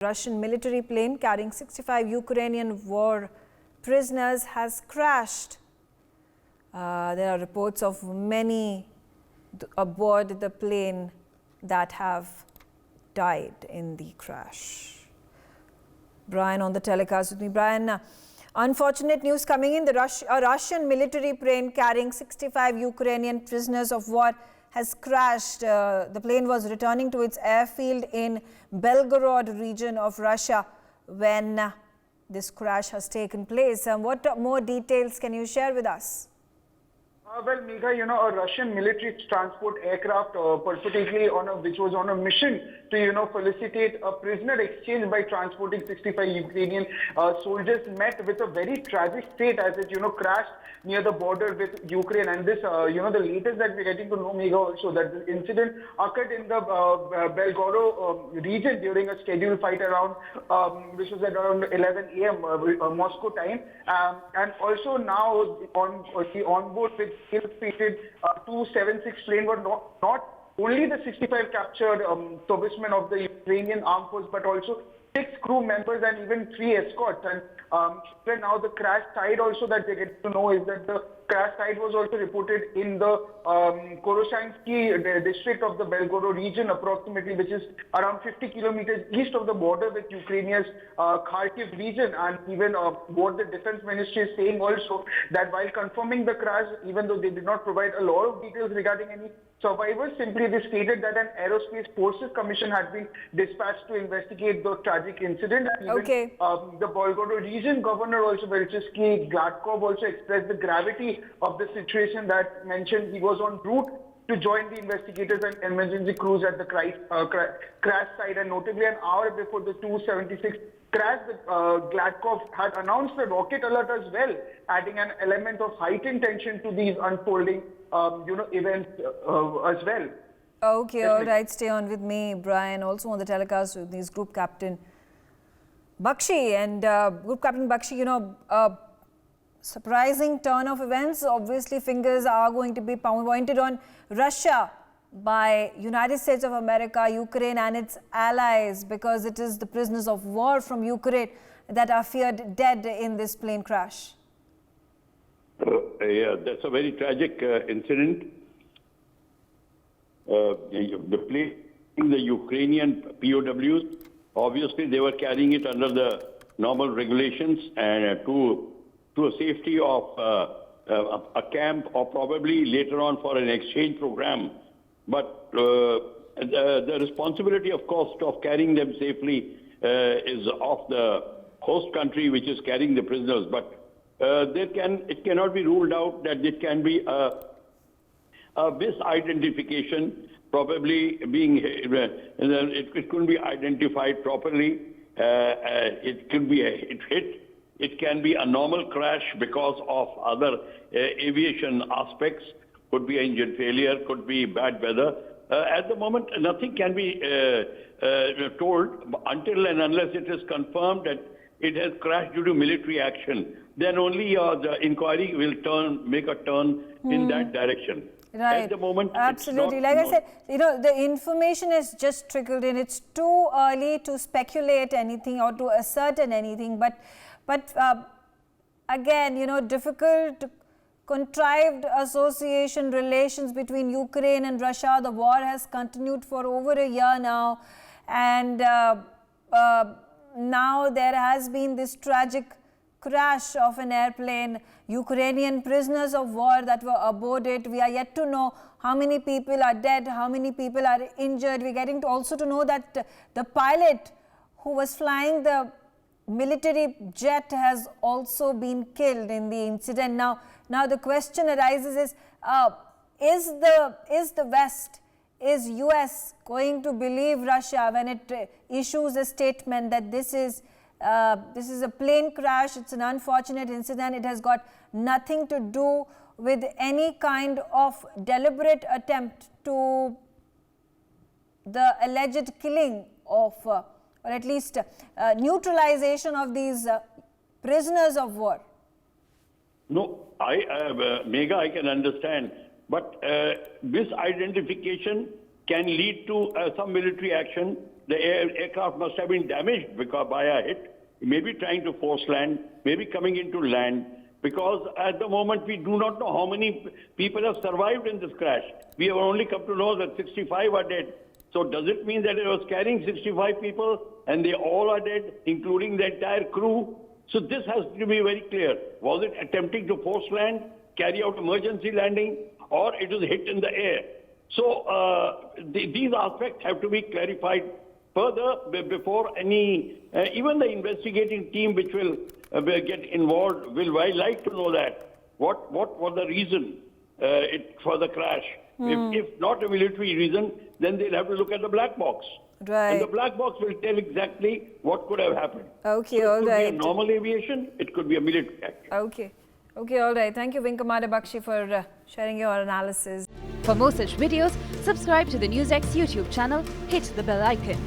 Russian military plane carrying 65 Ukrainian war prisoners has crashed. There are reports of many aboard the plane that have died in the crash. Brian on the telecast with me. Brian, unfortunate news coming in. A Russian military plane carrying 65 Ukrainian prisoners of war has crashed. The plane was returning to its airfield in Belgorod region of Russia when this crash has taken place. What more details can you share with us? Well, Megha, a Russian military transport aircraft which was on a mission to, felicitate a prisoner exchange by transporting 65 Ukrainian soldiers met with a very tragic fate as it, crashed near the border with Ukraine. And this, the latest that we're getting to know, Megha, also that the incident occurred in the Belgorod region during a scheduled fight around, which was at around 11 a.m. Moscow time. And also now on the onboard with ill-fated 276 plane were not only the 65 captured servicemen of the Ukrainian armed force, but also 6 crew members and even 3 escorts. And now the crash site also that they get to know is that the crash site was also reported in the Koroshansky district of the Belgorod region, approximately, which is around 50 kilometers east of the border with Ukraine's Kharkiv region. And even what the defense ministry is saying also that while confirming the crash, even though they did not provide a lot of details regarding any survivors, simply they stated that an aerospace forces commission had been dispatched to investigate the tragic incident. And even, the Belgorod region governor also, Vyacheslav Gladkov, also expressed the gravity of the situation, that mentioned he was en route to join the investigators and emergency crews at the crash site. And notably, an hour before the 276 crash, Gladkov had announced a rocket alert as well, adding an element of heightened tension to these unfolding events as well. Okay, all right. Stay on with me, Brian. Also on the telecast with these Group Captain Bakshi. And Group Captain Bakshi, surprising turn of events. Obviously, fingers are going to be pointed on Russia by United States of America, Ukraine and its allies, because it is the prisoners of war from Ukraine that are feared dead in this plane crash. Yeah, that's a very tragic incident. The plane, the Ukrainian POWs, obviously they were carrying it under the normal regulations and to a safety of a camp, or probably later on for an exchange program. But the responsibility, of course, of carrying them safely is of the host country, which is carrying the prisoners. But it cannot be ruled out that it can be a misidentification, probably being it couldn't be identified properly. It could be a hit. It can be a normal crash because of other aviation aspects. Could be engine failure, could be bad weather. At the moment, nothing can be told until and unless it is confirmed that it has crashed due to military action. Then only the inquiry will make a turn in that direction. Right. At the moment, absolutely. Like I said, the information has just trickled in. It's too early to speculate anything or to ascertain anything. But again, difficult, contrived association relations between Ukraine and Russia. The war has continued for over a year now, and now there has been this tragic crash of an airplane. Ukrainian prisoners of war that were aboard it. We are yet to know how many people are dead, how many people are injured. We're getting also to know that the pilot who was flying the military jet has also been killed in the incident. Now the question arises is the West, is US going to believe Russia when it issues a statement that this is a plane crash, it's an unfortunate incident, it has got nothing to do with any kind of deliberate attempt to the alleged killing of, or at least neutralization of these prisoners of war? No, Megha, I can understand. But this identification can lead to some military action. the aircraft must have been damaged by a hit, maybe trying to force land, maybe coming into land, because at the moment we do not know how many people have survived in this crash. We have only come to know that 65 are dead. So does it mean that it was carrying 65 people and they all are dead, including the entire crew? So this has to be very clear. Was it attempting to force land, carry out emergency landing, or it was hit in the air? So these aspects have to be clarified further before any, even the investigating team which will get involved will like to know that. What was the reason for the crash? If not a military reason, then they'll have to look at the black box. Right. And the black box will tell exactly what could have happened. Okay, so all right. It could be a normal aviation, it could be a military action. Okay. Okay, all right. Thank you, Vinkamada Bakshi, for sharing your analysis. For more such videos, subscribe to the NewsX YouTube channel, hit the bell icon.